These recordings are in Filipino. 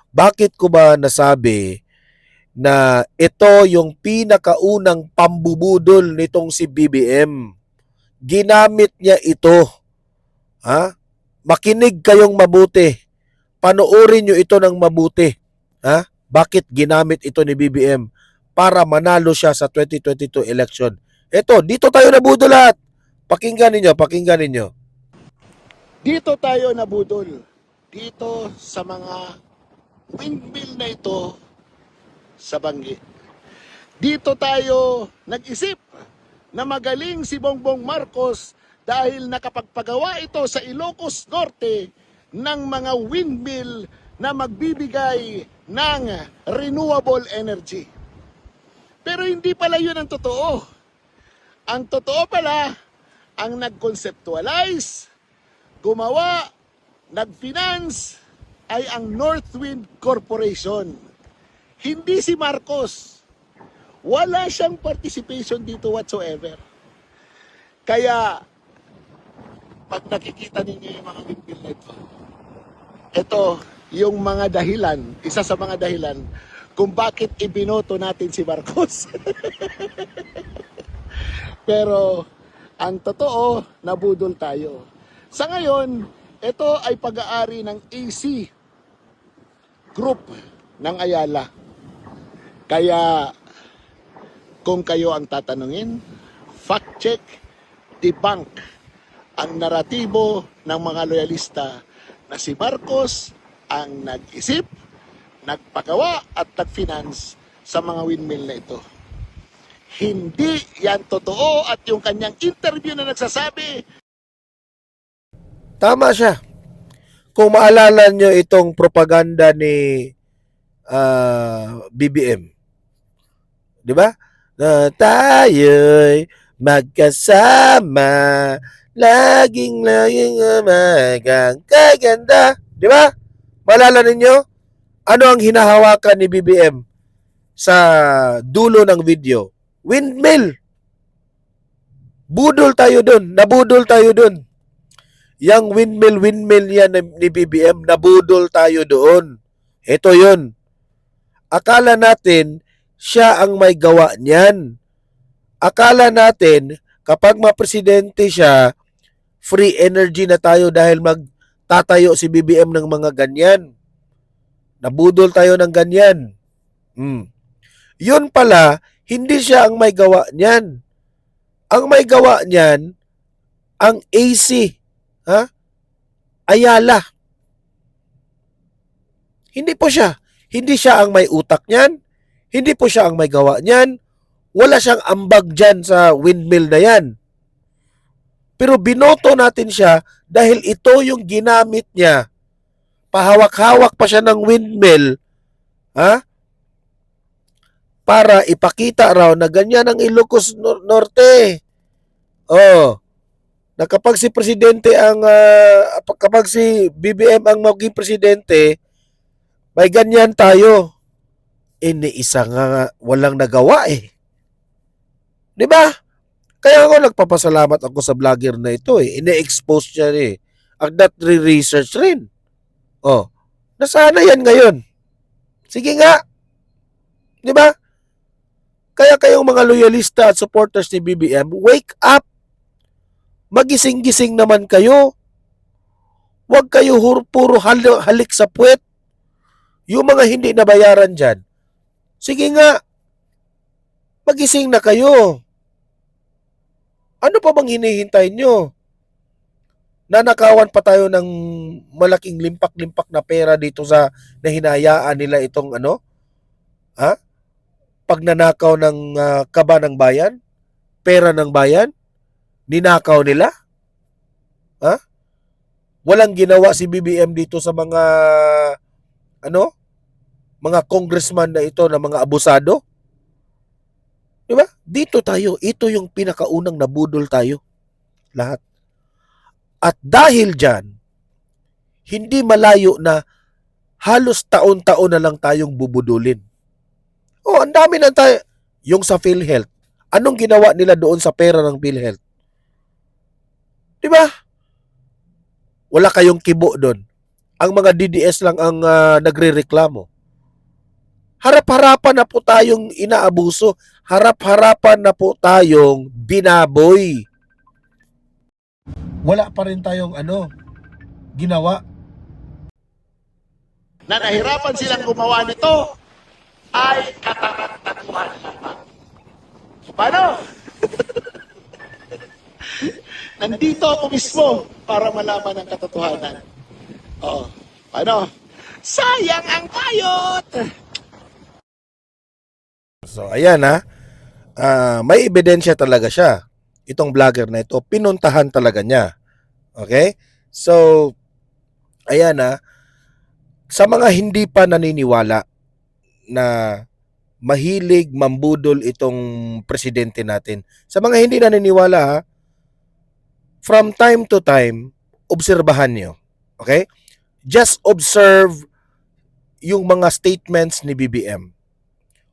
Bakit ko ba nasabi na ito yung pinakaunang pambubudol nitong si BBM? Ginamit niya ito. Ha? Makinig kayong mabuti. Panoorin nyo ito ng mabuti. Ha? Bakit ginamit ito ni BBM para manalo siya sa 2022 election? Ito, dito tayo nabudol lahat. Pakinggan ninyo, pakinggan ninyo. Dito tayo nabudol. Dito sa mga windmill na ito sa Bangi. Dito tayo nag-isip na magaling si Bongbong Marcos dahil nakapagpagawa ito sa Ilocos Norte ng mga windmill na magbibigay ng renewable energy. Pero hindi pala yun ang totoo. Ang totoo pala, ang nag-conceptualize, gumawa, nag-finance ay ang Northwind Corporation. Hindi si Marcos. Wala siyang participation dito whatsoever. Kaya, pag nakikita ninyo yung mga windmill na ito yung mga dahilan, isa sa mga dahilan kung bakit ibinoto natin si Marcos. Pero, ang totoo, nabudol tayo. Sa ngayon, ito ay pag-aari ng AC Group ng Ayala. Kaya, kung kayo ang tatanungin, fact check, debunk ang naratibo ng mga loyalista na si Marcos ang nag-isip, nagpagawa at nag-finance sa mga windmill na ito. Hindi yan totoo at yung kanyang interview na nagsasabi, Tama siya. Kung maalala nyo itong propaganda ni BBM, di ba? Na tayo'y magkasama, laging umagang kaganda. Di ba? Maalala ninyo? Ano ang hinahawakan ni BBM sa dulo ng video? Windmill. Budol tayo dun. Nabudol tayo dun. Yang windmill yan ni BBM, nabudol tayo doon. Ito yun. Akala natin, siya ang may gawa niyan. Akala natin, kapag mapresidente siya, free energy na tayo dahil magtatayo si BBM ng mga ganyan. Nabudol tayo ng ganyan. Yun pala, hindi siya ang may gawa niyan. Ang may gawa niyan, ang AC. Ayala. Hindi po siya. Hindi siya ang may utak niyan. Hindi po siya ang may gawa niyan. Wala siyang ambag dyan sa windmill na yan. Pero binoto natin siya dahil ito yung ginamit niya. Pahawak-hawak pa siya ng windmill. Para ipakita raw na ganyan ang Ilocos Norte. Na kapag si presidente kapag si BBM ang maging presidente, may ganyan tayo. Isa nga walang nagawa eh. 'Di ba? Kaya ako nagpapasalamat ako sa vlogger na ito eh. Ine-expose siya eh. At research rin. Nasana yan ngayon. Sige nga. 'Di ba? Kaya kayong mga loyalista at supporters ni BBM, wake up. Magising-gising naman kayo. Huwag kayo puro halik sa puwet. Yung mga hindi nabayaran dyan, sige nga, magising na kayo. Ano pa bang hinihintay nyo? Nanakawan pa tayo ng malaking limpak-limpak na pera dito sa nahinayaan nila itong pagnanakaw ng kaba ng bayan? Pera ng bayan? Ninakaw nila? Walang ginawa si BBM dito sa mga mga congressman na ito na mga abusado? Di ba? Dito tayo, ito yung pinakaunang nabudol tayo. Lahat. At dahil dyan, hindi malayo na halos taon-taon na lang tayong bubudulin. Ang dami na tayo. Yung sa PhilHealth, anong ginawa nila doon sa pera ng PhilHealth? Di ba? Wala kayong kibo doon. ang mga DDS lang ang nagrereklamo. Harap-harapan na po tayong inaabuso. Harap-harapan na po tayong binaboy. Wala pa rin tayong ginawa. Na nahirapan silang gumawa nito ay katarantaduhan lamang. Paano? Nandito ako mismo para malaman ang katotohanan. Oo. Paano? Sayang ang bayot! So, ayan may ebidensya talaga siya. Itong vlogger na ito, pinuntahan talaga niya. Okay? So, ayan sa mga hindi pa naniniwala na mahilig mambudol itong presidente natin. Sa mga hindi naniniwala, from time to time, obserbahan nyo. Okay? Just observe yung mga statements ni BBM.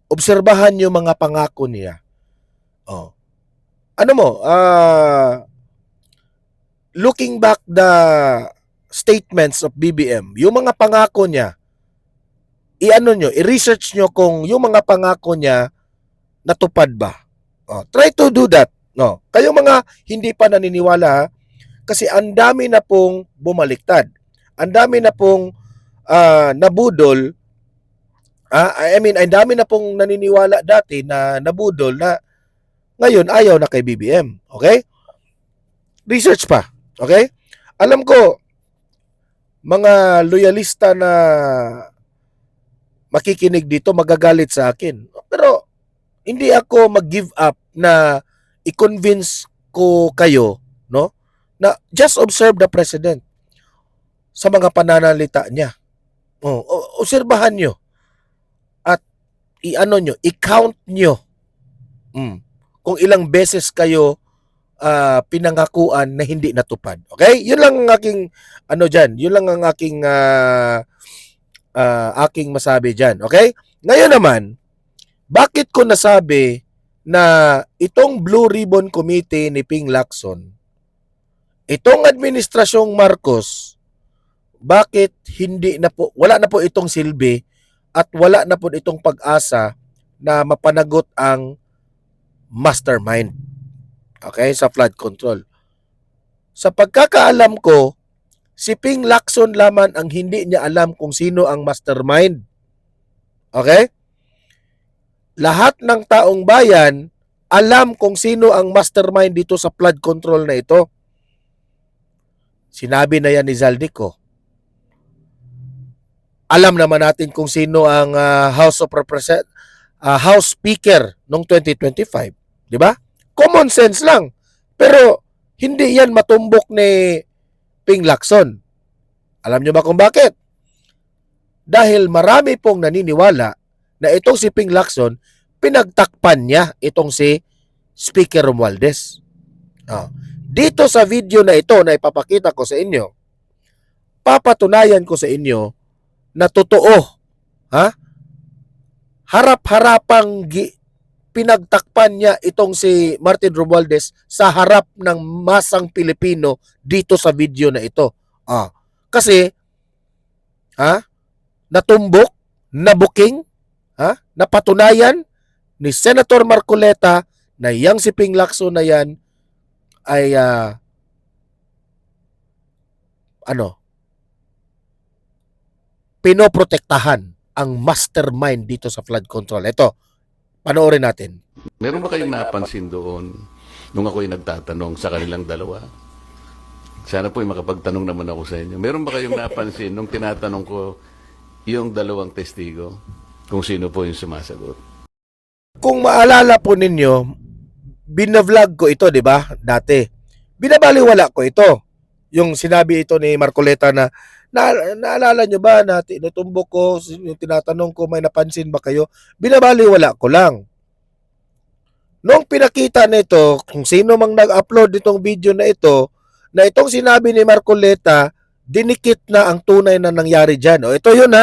Obserbahan yung mga pangako niya. Oh. Looking back the statements of BBM, yung mga pangako niya, i-research nyo kung yung mga pangako niya natupad ba. Oh, try to do that. No. Kayong mga hindi pa naniniwala, kasi ang dami na pong bumaliktad. Ang dami na pong nabudol. Ang dami na pong naniniwala dati na nabudol na ngayon ayaw na kay BBM. Okay? Research pa. Okay? Alam ko, mga loyalista na makikinig dito magagalit sa akin. Pero hindi ako mag-give up na i-convince ko kayo, no? Na just observe the president sa mga pananalita niya. Obserbahan nyo. At i-count nyo. Kung ilang beses kayo pinangakuan na hindi natupad. Okay? Yun lang ang aking dyan. Yun lang ang aking aking masabi dyan. Okay? Ngayon naman, bakit ko nasabi na itong Blue Ribbon Committee ni Ping Lacson, itong administrasyong Marcos, bakit wala na po itong silbi at wala na po itong pag-asa na mapanagot ang mastermind. Okay, sa flood control. Sa pagkakaalam ko, si Ping Lacson lamang ang hindi niya alam kung sino ang mastermind. Okay? Lahat ng taong bayan alam kung sino ang mastermind dito sa flood control na ito. Sinabi na yan ni Zaldico. Alam naman natin kung sino ang House Speaker noong 2025. Di ba? Common sense lang. Pero hindi yan matumbok ni Ping Lacson. Alam nyo ba kung bakit? Dahil marami pong naniniwala na itong si Ping Lacson, pinagtakpan niya itong si Speaker Romualdez. Dito sa video na ito na ipapakita ko sa inyo, papatunayan ko sa inyo na totoo. Harap-harapang pinagtakpan niya itong si Martin Romualdez sa harap ng masang Pilipino dito sa video na ito. Kasi natumbok, nabuking, napatunayan ni Senator Marcoleta na yang si Ping Lacson na yan ay pinoprotektahan ang mastermind dito sa flood control. Ito, panoorin natin. Meron ba kayong napansin doon nung ako'y nagtatanong sa kanilang dalawa? Sana po'y makapagtanong naman ako sa inyo. Meron ba kayong napansin nung tinatanong ko yung dalawang testigo kung sino po yung sumasagot? Kung maalala po ninyo, binavlog ko ito, di ba? Dati. Binabaliwala ko ito. Yung sinabi ito ni Marcoleta na naalala nyo ba na tinutumbok ko, yung tinatanong ko, may napansin ba kayo? Binabaliwala ko lang. Noong pinakita nito, kung sino mang nag-upload itong video na itong sinabi ni Marcoleta, dinikit na ang tunay na nangyari dyan. Ito yun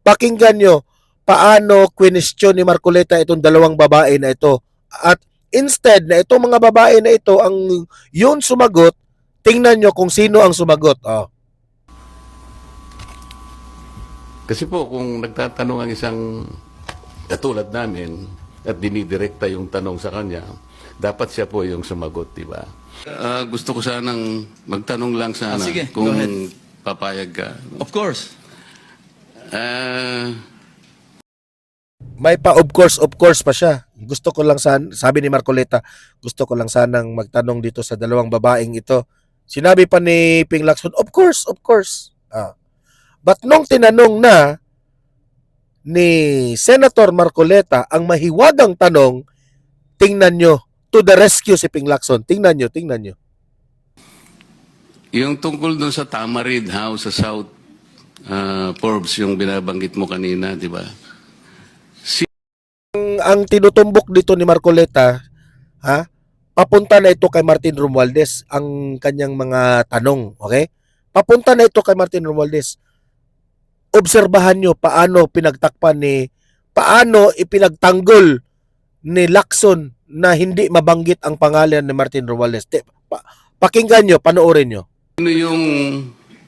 pakinggan nyo paano question ni Marcoleta itong dalawang babae na ito. At instead na itong mga babae na ito ang yun sumagot, tingnan nyo kung sino ang sumagot. Kasi po, kung nagtatanong ang isang katulad namin at dinidirekta yung tanong sa kanya, dapat siya po yung sumagot, di ba? Gusto ko sanang magtanong lang sana Sige, kung go ahead. papayag ka. Of course. May pa of course pa siya. Gusto ko lang sabi ni Marcoleta, gusto ko lang sanang magtanong dito sa dalawang babaeng ito. Sinabi pa ni Ping Lacson, of course. But nung tinanong na ni Senator Marcoleta ang mahiwagang tanong, tingnan nyo, to the rescue si Ping Lacson. Tingnan nyo. Yung tungkol doon sa Tamarid House sa South Forbes, yung binabanggit mo kanina, di ba? Ang tinutumbok dito ni Marcoleta, papunta na ito kay Martin Romualdez ang kanyang mga tanong, okay? Papunta na ito kay Martin Romualdez. Obserbahan nyo paano ipinagtanggol ni Lacson na hindi mabanggit ang pangalan ni Martin Romualdez. Pakinggan nyo, panoorin nyo. Sino yung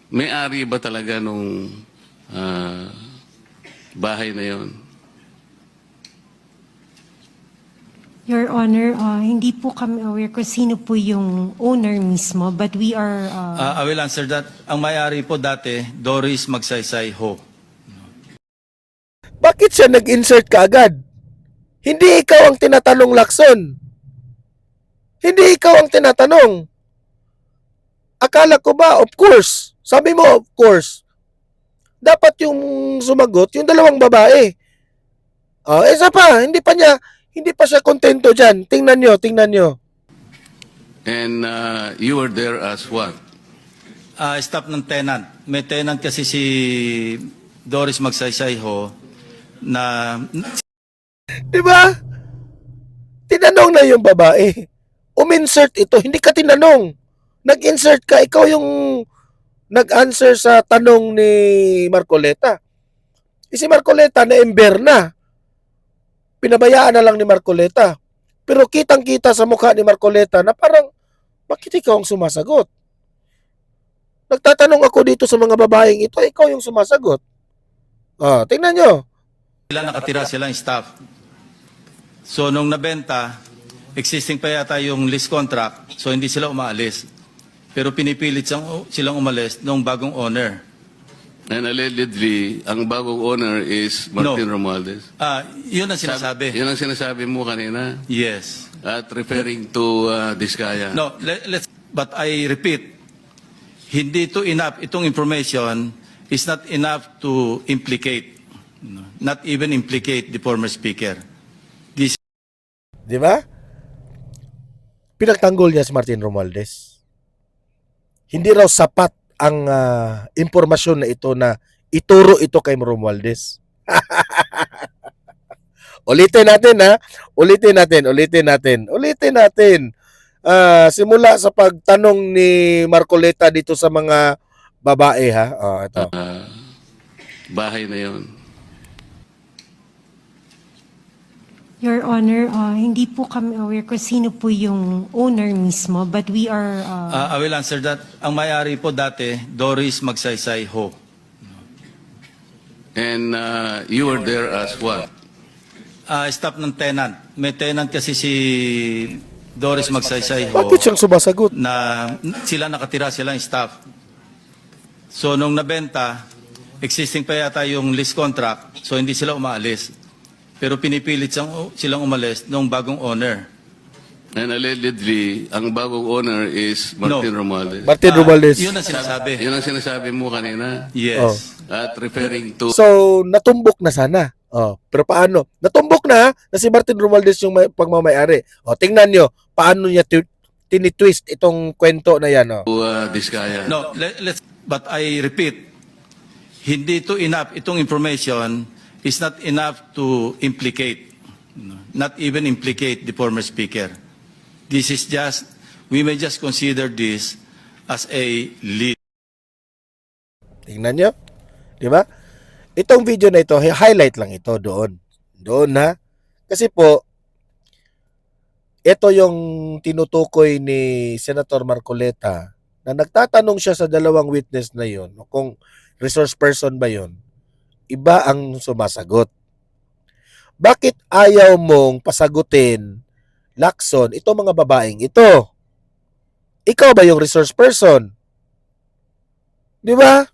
may-ari ba talaga nung bahay na yon? Your Honor, hindi po kami aware kung sino po yung owner mismo, but we are... I will answer that. Ang may-ari po dati, Doris Magsaysay Ho. Bakit siya nag-insert ka agad? Hindi ikaw ang tinatanong, Lacson. Hindi ikaw ang tinatanong. Akala ko ba, of course. Sabi mo, of course. Dapat yung sumagot, yung dalawang babae. Isa pa, hindi pa siya kontento dyan. Tingnan nyo. And you were there as what? Staff ng tenant. May tenant kasi si Doris Magsaysay Ho na... Diba? Tinanong na yung babae. Uminsert ito. Hindi ka tinanong. Nag-insert ka. Ikaw yung nag-answer sa tanong ni Marcoleta. Si Marcoleta na-ember na. Pinabayaan na lang ni Marcoleta. Pero kitang-kita sa mukha ni Marcoleta na parang, bakit ikaw ang sumasagot? Nagtatanong ako dito sa mga babaeng ito, ikaw yung sumasagot. Tingnan nyo. Sila nakatira silang staff. So nung nabenta, existing pa yata yung lease contract, so hindi sila umaalis. Pero pinipilit silang umalis ng bagong owner. And allegedly, ang bagong owner is Martin Romualdez. Yun ang sinasabi. Yun ang sinasabi mo kanina. Yes. At referring to Diskaya. No, but I repeat, hindi to enough, itong information is not enough to implicate, not even implicate the former speaker. This Di ba? Pinagtanggol niya si Martin Romualdez. Hindi raw sapat ang impormasyon na ito na ituro ito kay Romualdez. Ulitin natin. Simula sa pagtanong ni Marcoleta dito sa mga babae, ito. Bahay na yon. Your Honor, hindi po kami aware kung sino po yung owner mismo, but we are... I will answer that. Ang may-ari po dati, Doris Magsaysay Ho. And you were there as what? Staff ng tenant. May tenant kasi si Doris Magsaysay Ho Bakit siyang sumasagot? na sila nakatira silang staff. So nung nabenta, existing pa yata yung lease contract, so hindi sila umaalis. Pero pinipilit silang umalis ng bagong owner. And allegedly, ang bagong owner is Martin Romualdez. Martin Romualdez. Yun ang sinasabi. Yun ang sinasabi mo kanina. Yes. At referring to... So, natumbok na sana. Pero paano? Natumbok na si Martin Romualdez yung pagmamayari. Tingnan nyo, paano niya tinitwist itong kwento na yan. Diskaya. No, but I repeat, hindi to enough, itong information is not enough to implicate, not even implicate the former speaker. This is just, we may just consider this as a lead. Tingnan nyo. Di ba? Itong video na ito, highlight lang ito doon. Doon ha. Kasi po, ito yung tinutukoy ni Senator Marcoleta na nagtatanong siya sa dalawang witness na yon kung resource person ba yon. iba ang sumasagot. Bakit ayaw mong pasagutin, Lacson, itong mga babaeng ito? Ikaw ba yung resource person? Di ba?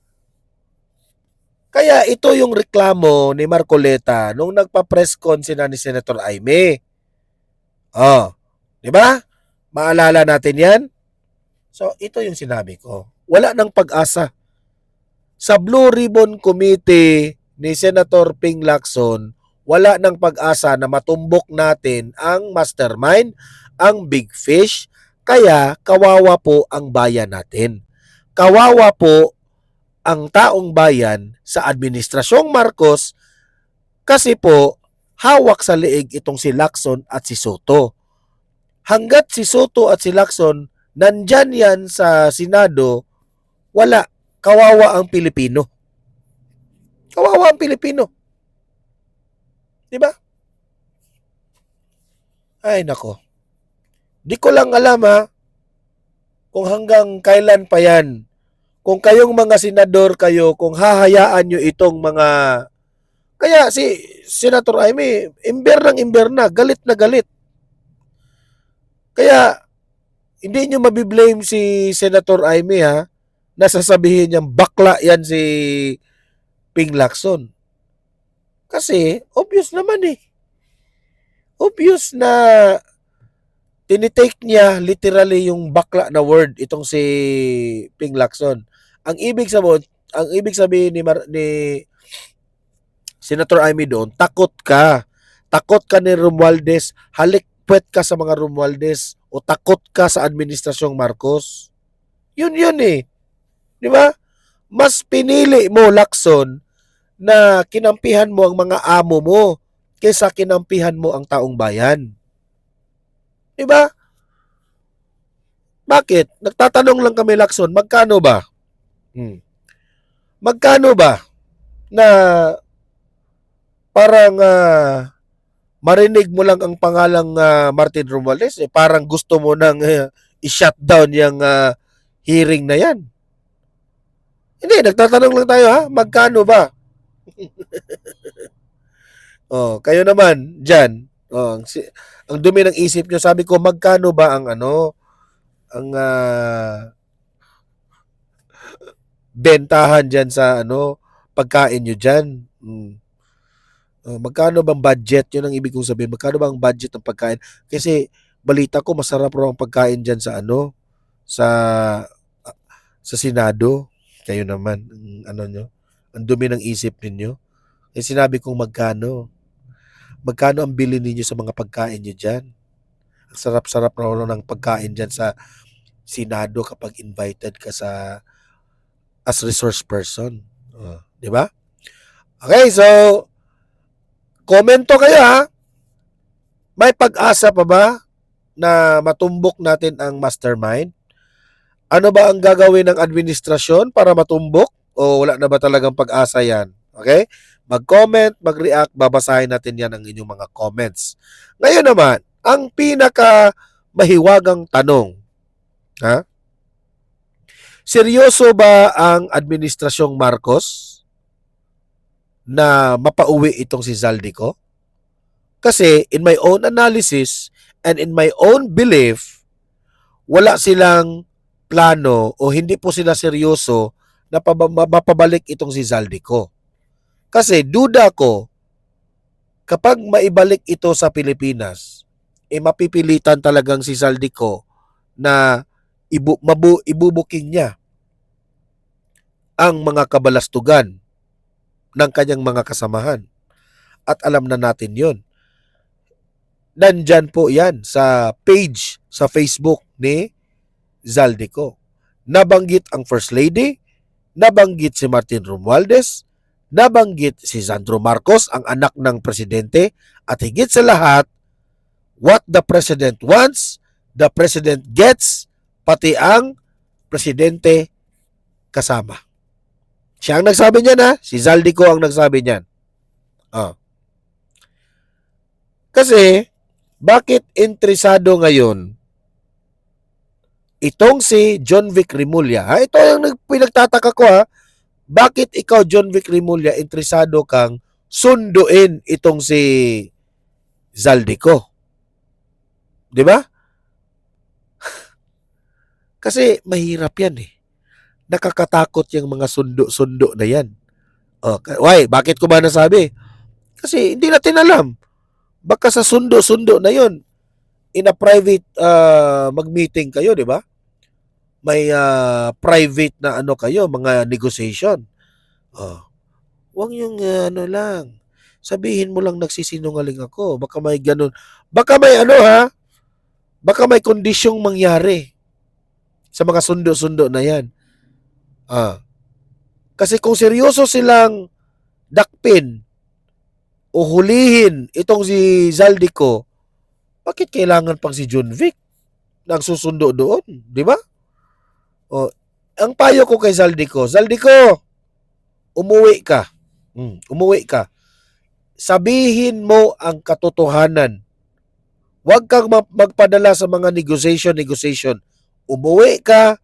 Kaya ito yung reklamo ni Marcoleta nung nagpa-press con sina ni Senator Aimee. Oh, di ba? Maalala natin yan? So, ito yung sinabi ko. Wala nang pag-asa. Sa Blue Ribbon Committee ni Senator Ping Lacson, wala nang pag-asa na matumbok natin ang mastermind, ang big fish, kaya kawawa po ang bayan natin. Kawawa po ang taong bayan sa Administrasyong Marcos kasi po hawak sa leeg itong si Lacson at si Soto. Hanggat si Soto at si Lacson nandyan yan sa Senado, wala. Kawawa ang Pilipino. Kawawa ang Pilipino. Di ba? Ay, nako. Di ko lang alam kung hanggang kailan pa yan. Kung kayong mga senador kayo, kung hahayaan nyo itong mga... Kaya si Senator Aimee, imber na, galit na galit. Kaya, hindi nyo mabiblame si Senator Aimee nasasabihin niyang bakla yan si Ping Lacson. Kasi, obvious naman Obvious na tinitake niya literally yung bakla na word itong si Ping Lacson. Ang ibig sabihin ni Senator Aimee doon, takot ka. Takot ka ni Romualdez, halikpwet ka sa mga Romualdez o takot ka sa Administrasyong Marcos. Yun Di ba? Mas pinili mo, Lacson, na kinampihan mo ang mga amo mo kaysa kinampihan mo ang taong bayan. Di ba? Bakit? Nagtatanong lang kami, Lacson, magkano ba? Magkano ba na parang marinig mo lang ang pangalang Martin Romualdez, parang gusto mo nang i-shutdown yung hearing na yan. Hindi, nagtatanong lang tayo magkano ba? Kayo naman, dyan. Ang dumi ng isip nyo, sabi ko, magkano ba ang bentahan dyan sa pagkain nyo dyan? Magkano bang budget? Yun ang ibig kong sabihin. Magkano ba ang budget ng pagkain? Kasi balita ko, masarap raw ang pagkain dyan sa sa Senado. Kayo naman, ang dumi ng isip ninyo. Sinabi kong magkano ang bilhin ninyo sa mga pagkain nyo dyan. Ang sarap-sarap raw ng pagkain dyan sa Senado kapag invited ka as resource person. Di ba? Okay, so komento kayo May pag-asa pa ba na matumbok natin ang mastermind? Ano ba ang gagawin ng administrasyon para matumbok? O wala na ba talagang pag-asa yan? Okay? Mag-comment, mag-react, babasahin natin yan ang inyong mga comments. Ngayon naman, ang pinaka mahiwagang tanong. Seryoso ba ang administrasyong Marcos na mapauwi itong si Zaldico? Kasi in my own analysis and in my own belief, wala silang plano o hindi po sila seryoso na mapabalik itong si Zaldico. Kasi duda ko, kapag maibalik ito sa Pilipinas, mapipilitan talagang si Zaldico na ibubuking niya ang mga kabalastugan ng kanyang mga kasamahan. At alam na natin yon. Nandyan po yan sa page sa Facebook ni Zaldico. Nabanggit ang First Lady, nabanggit si Martin Romualdez, nabanggit si Sandro Marcos, ang anak ng presidente, at higit sa lahat, what the president wants, the president gets, pati ang presidente kasama. Siya ang nagsabi niyan si Zaldico ang nagsabi niyan. Kasi, bakit interesado ngayon itong si John Vic Rimulya? Ito yung pinagtataka ko bakit ikaw, John Vic Remulla, interesado kang sunduin itong si Zaldico? Di ba? Kasi mahirap yan eh. Nakakatakot yung mga sundo-sundo na yan. Why? Bakit ko ba nasabi? Kasi hindi natin alam. Baka sa sundo-sundo na yon, in a private mag-meeting kayo, di ba? May private na ano kayo, mga negotiation. Huwag yung ano lang. Sabihin mo lang nagsisinungaling ako. Baka may ganun. Baka may ano ha? Baka may kondisyong mangyari sa mga sundo-sundo na yan. Kasi kung seryoso silang dakpin o hulihin itong si Zaldico, bakit kailangan pang si John Vic nagsusundo doon? Di ba? Ang payo ko kay Zaldico, umuwi ka. Umuwi ka. Sabihin mo ang katotohanan. Huwag kang magpadala sa mga negotiation. Umuwi ka,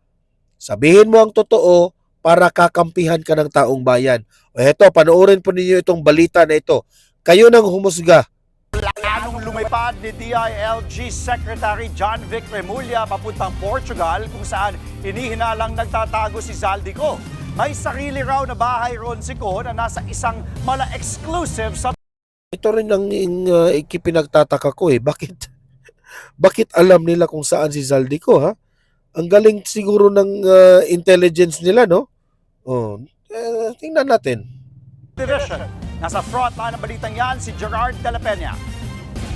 sabihin mo ang totoo para kakampihan ka ng taong bayan. Eto, panoorin po ninyo itong balita na ito. Kayo nang humusga. Planong lumipad ni DILG Secretary John Vic Remulla papuntang Portugal kung saan hinihinalang nagtatago si Zaldico. May sarili raw na bahay ron si Ko na nasa isang mala-exclusive sa Ito rin ang ikipinagtataka ko eh. Bakit alam nila kung saan si Zaldico, ha? Ang galing siguro ng intelligence nila, no? Tingnan natin. division. Nasa frontline ng balitang yan si Gerard de la Peña.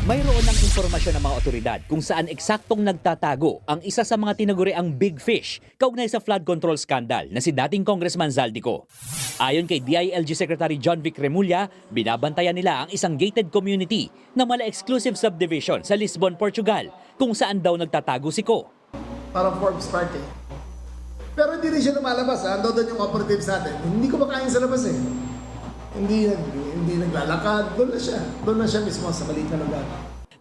Mayroon ng impormasyon ng mga otoridad kung saan eksaktong nagtatago ang isa sa mga tinaguriang big fish kaugnay sa flood control scandal na si dating Congressman Zaldico. Ayon kay DILG Secretary John Vic Remulla, binabantayan nila ang isang gated community na mala-exclusive subdivision sa Lisbon, Portugal, kung saan daw nagtatago si Ko. Parang Forbes party. Pero hindi rin siya lumalabas. Ando doon yung operatives natin. Hindi ko makain sa labas eh. Hindi naglalakad. Doon na siya mismo sa maliit na lugar.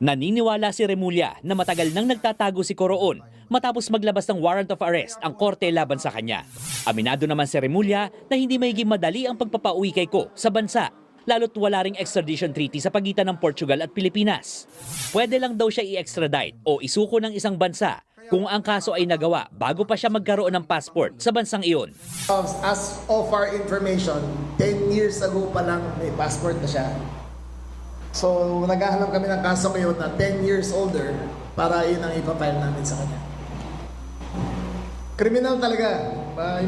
Naniniwala si Remulla na matagal nang nagtatago si Ko roon matapos maglabas ng warrant of arrest ang korte laban sa kanya. Aminado naman si Remulla na hindi magiging madali ang pagpapauwi kay Ko sa bansa, lalo't wala ring extradition treaty sa pagitan ng Portugal at Pilipinas. Pwede lang daw siya i-extradite o isuko ng isang bansa kung ang kaso ay nagawa bago pa siya magkaroon ng passport sa bansang iyon. As of our information, 10 years ago pa lang may passport na siya. So naghahanap kami ng kaso ngayon na 10 years older para yun ang ipapile namin sa kanya. Criminal talaga.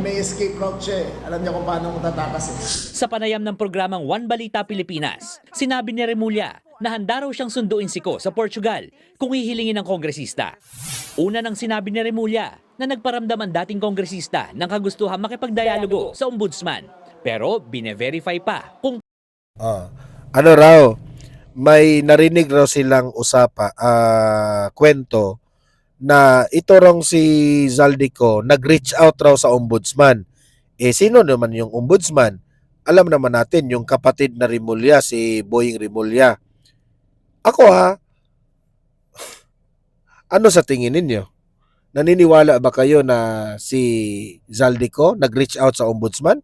May escape route siya eh. Alam niya kung paano matatakas eh. Sa panayam ng programang One Balita Pilipinas, sinabi ni Remulla na handa raw siyang sunduin si Ko sa Portugal kung hihilingin ng kongresista. Una nang sinabi ni Remulla na nagparamdam ang dating kongresista ng kagustuhan makipagdialogo sa ombudsman. Pero bine-verify pa kung Ano raw, may narinig raw silang kwento na ito rong si Zaldico nag-reach out raw sa ombudsman. Sino naman yung ombudsman? Alam naman natin yung kapatid na Remulla, si Boying Remulla. Ako ano sa tingin ninyo? Naniniwala ba kayo na si Zaldico nag-reach out sa ombudsman?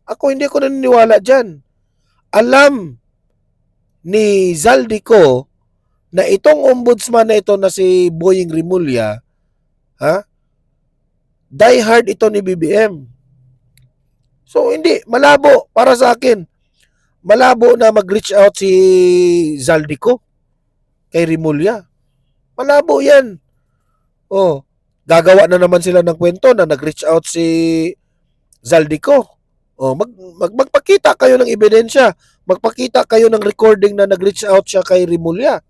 Hindi ako naniniwala dyan. Alam ni Zaldico na itong ombudsman na ito na si Boying Remulla, die hard ito ni BBM. So hindi, malabo para sa akin. Malabo na mag-reach out si Zaldico kay Remulla. Malabo yan. Gagawa na naman sila ng kwento na nag-reach out si Zaldico. Magpakita kayo ng ebidensya. Magpakita kayo ng recording na nag-reach out siya kay Remulla.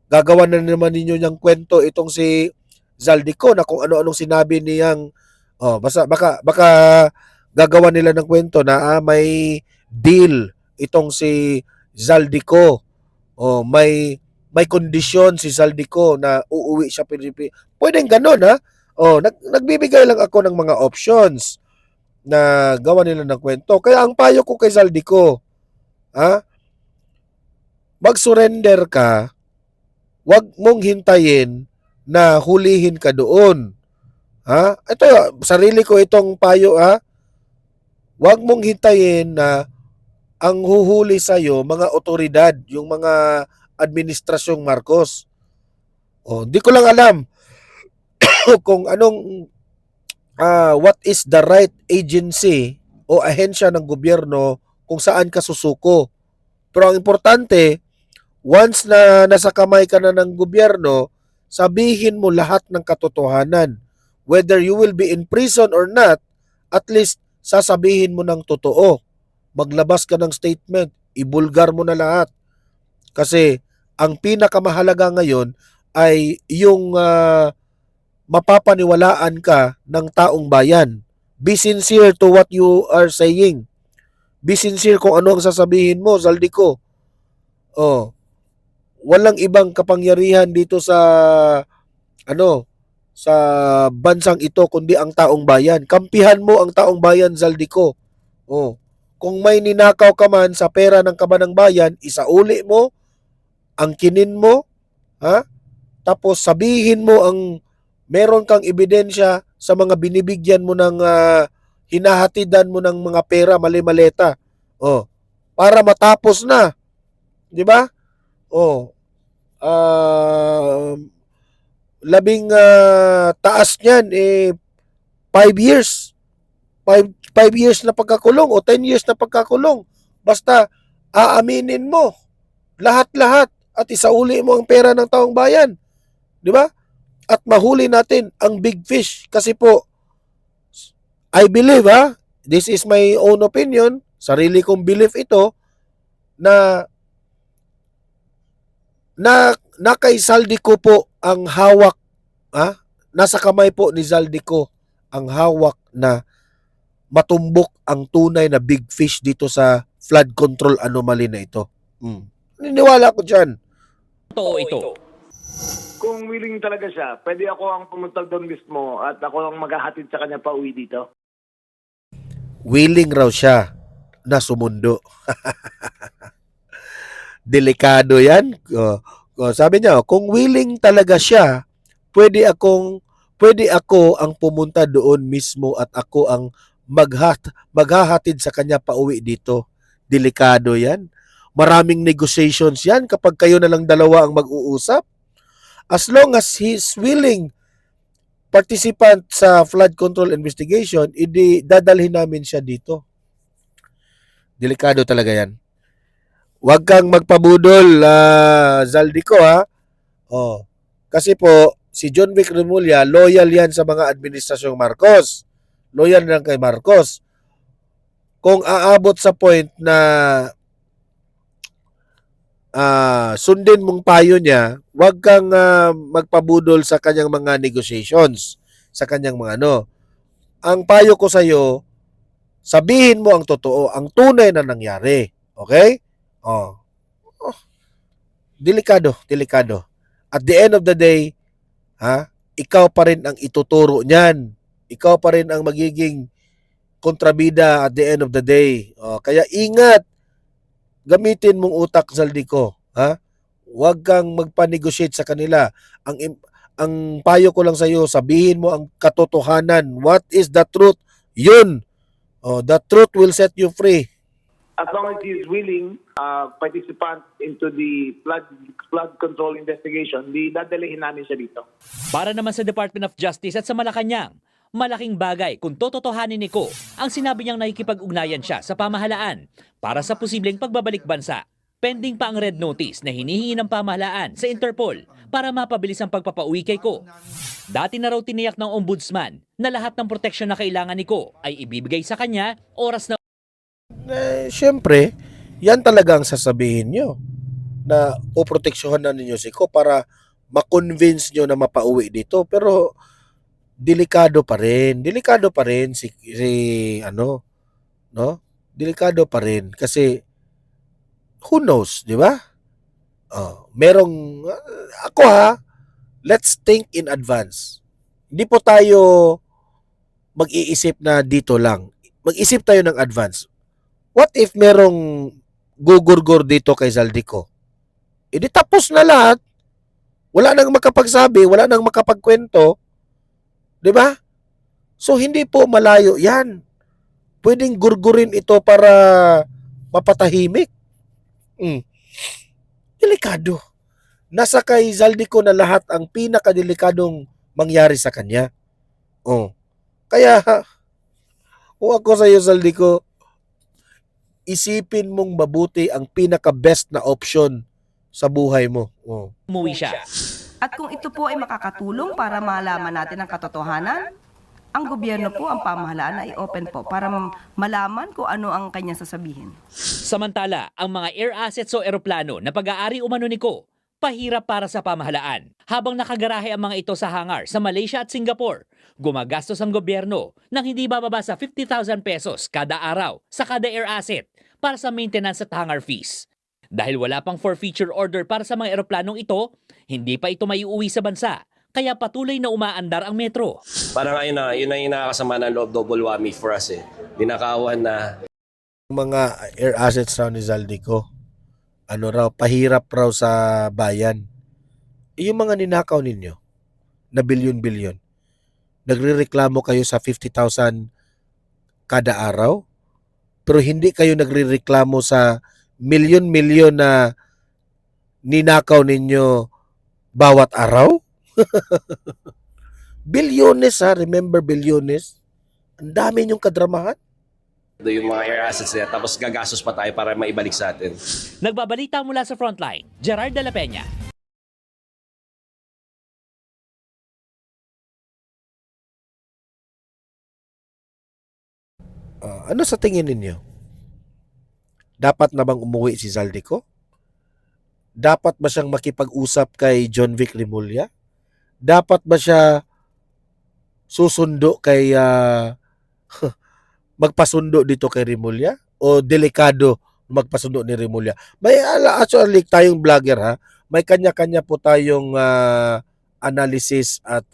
Gagawa na naman ninyo ng kwento itong si Zaldico na kung ano-anong sinabi niyang baka gagawa nila ng kwento na may deal itong si Zaldico. May kondisyon si Zaldico na uuwi siya Pilipinas. Pwedeng ganun nagbibigay lang ako ng mga options na gawa nila ng kwento. Kaya ang payo ko kay Zaldico, mag-surrender ka, wag mong hintayin na hulihin ka doon. Ito, sarili ko itong payo, Huwag mong hintayin na ang huhuli sa'yo, mga otoridad, yung mga administrasyong Marcos. Di ko lang alam kung anong, what is the right agency o ahensya ng gobyerno kung saan ka susuko. Pero ang importante, once na nasa kamay ka na ng gobyerno, sabihin mo lahat ng katotohanan. Whether you will be in prison or not, at least sasabihin mo ng totoo. Maglabas ka ng statement, ibulgar mo na lahat. Kasi ang pinakamahalaga ngayon ay yung mapapaniwalaan ka ng taong bayan. Be sincere to what you are saying. Be sincere kung ano ang sasabihin mo, Zaldico. Walang ibang kapangyarihan dito sa sa bansang ito kundi ang taong bayan. Kampihan mo ang taong bayan, Zaldico. Kung may ninakaw ka man sa pera ng kabanang bayan, isauli mo, angkinin mo, tapos sabihin mo ang meron kang ebidensya sa mga binibigyan mo ng hinahatidan mo ng mga pera, mali-maleta. Para matapos na. 'Di ba? Labing taas niyan 5 years. 5 years na pagkakulong o 10 years na pagkakulong. Basta aaminin mo lahat-lahat at isauli mo ang pera ng taong bayan. 'Di ba? At mahuli natin ang big fish kasi po I believe, this is my own opinion, sarili kong belief ito, na kay Zaldico po ang hawak, nasa kamay po ni Zaldico ang hawak na matumbok ang tunay na big fish dito sa flood control anomaly na ito. Niniwala ko dyan. Totoo ito. Kung willing talaga siya, pwede ako ang pumunta doon mismo at ako ang maghahatid sa kanya pa uwi dito. Willing raw siya na sumundo. Delikado yan. Sabi niya, kung willing talaga siya, pwede ako ang pumunta doon mismo at ako ang maghahatid sa kanya pa uwi dito. Delikado yan. Maraming negotiations yan kapag kayo na lang dalawa ang mag-uusap. As long as he's willing participant sa flood control investigation, dadalhin namin siya dito. Delikado talaga yan. Huwag kang magpabudol, Zaldico, Kasi po, si John Vic Remulla, loyal yan sa mga administrasyong Marcos. Loyal lang kay Marcos. Kung aabot sa point na sundin mong payo niya, huwag kang magpabudol sa kanyang mga negotiations, sa kanyang mga Ang payo ko sa iyo, sabihin mo ang totoo, ang tunay na nangyari. Okay? Delikado. At the end of the day, ikaw pa rin ang ituturo niyan. Ikaw pa rin ang magiging kontrabida at the end of the day. Kaya ingat. Gamitin mong utak, Zaldico. Huwag kang magpa-negotiate sa kanila. Ang payo ko lang sa iyo, sabihin mo ang katotohanan. What is the truth? Yun. The truth will set you free. As long as he is willing, participant into the flood control investigation, dadalhin namin siya dito. Para naman sa Department of Justice at sa Malacanang, malaking bagay kung tototohanin ni Ko ang sinabi niyang nakikipag-ugnayan siya sa pamahalaan para sa posibleng pagbabalik bansa. Pending pa ang red notice na hinihingi ng pamahalaan sa Interpol para mapabilis ang pagpapauwi kay Ko. Dati na raw tiniyak ng ombudsman na lahat ng proteksyon na kailangan ni Ko ay ibibigay sa kanya oras na Siyempre, yan talaga ang sasabihin nyo na poproteksyohan na ninyo si Ko para ma-convince nyo na mapauwi dito. Pero delikado pa rin si delikado pa rin kasi who knows, di ba? Ako let's think in advance. Hindi po tayo mag-iisip na dito lang. Mag-isip tayo ng advance. What if merong gugurgur dito kay Zaldico? Di tapos na lahat. Wala nang makapagsabi, wala nang makapagkwento. 'Di ba? So hindi po malayo 'yan. pwedeng gurgurin ito para mapatahimik. Delikado. Nasa kay Zaldico na lahat ang pinakadelikadong mangyari sa kanya. Kaya, kung ako sa iyo, Zaldico, isipin mong mabuti ang pinaka-best na option sa buhay mo. Umuwi siya. At kung ito po ay makakatulong para malaman natin ang katotohanan, ang gobyerno po, ang pamahalaan ay open po para malaman kung ano ang kanyang sasabihin. Samantala, ang mga air assets o eroplano na pag-aari umano ni Ko, pahirap para sa pamahalaan. Habang nakagarahe ang mga ito sa hangar sa Malaysia at Singapore, gumagastos ang gobyerno ng hindi bababa sa 50,000 pesos kada araw sa kada air asset para sa maintenance at hangar fees. Dahil wala pang forfeiture order para sa mga eroplanong ito, hindi pa ito maiuwi sa bansa. Kaya patuloy na umaandar ang metro. Parang yun na yung nakakasama ng loob, double whammy for us eh. Dinakawan na. Mga air assets raw ni Zaldico, pahirap raw sa bayan. Yung mga ninakaw ninyo, na bilyon-bilyon, nagrereklamo kayo sa 50,000 kada araw, pero hindi kayo nagrereklamo sa milyon-milyon na ninakaw ninyo bawat araw? Bilyones remember bilyones? Ang dami niyong kadramahan. Yung mga air assets niya, tapos gagastos pa tayo para maibalik sa atin. Nagbabalita mula sa frontline, Gerard de la Peña. Ano sa tingin ninyo? Dapat na bang umuwi si Zaldico? Dapat ba siyang makipag-usap kay John Vic Remulla? Dapat ba siya susundo kay magpasundo dito kay Remulla? O delikado magpasundo ni Remulla? May actually tayong vlogger may kanya-kanya po tayong analysis at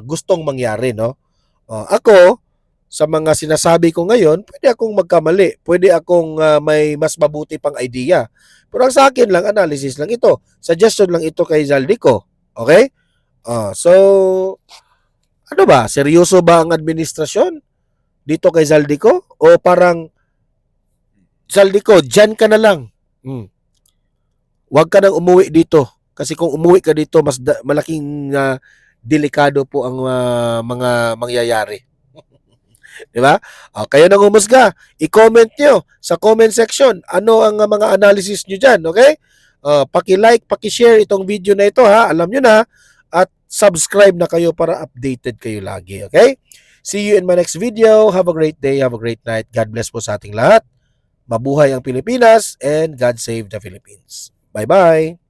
gustong mangyari, no? Ako, sa mga sinasabi ko ngayon, pwede akong magkamali. Pwede akong may mas mabuti pang idea. Pero ang sa akin lang, analysis lang ito. Suggestion lang ito kay Zaldico. Okay? So, ano ba? Seryoso ba ang administrasyon dito kay Zaldico? O parang, Zaldico, dyan ka na lang. Huwag ka nang umuwi dito. Kasi kung umuwi ka dito, mas malaking delikado po ang mga mangyayari. Diba? Kayo nang humusga. I-comment nyo sa comment section. Ano ang mga analysis nyo dyan, okay? Paki-like, paki-share itong video na ito, Alam nyo na. At subscribe na kayo para updated kayo lagi, okay? See you in my next video. Have a great day. Have a great night. God bless po sa ating lahat. Mabuhay ang Pilipinas and God save the Philippines. Bye-bye.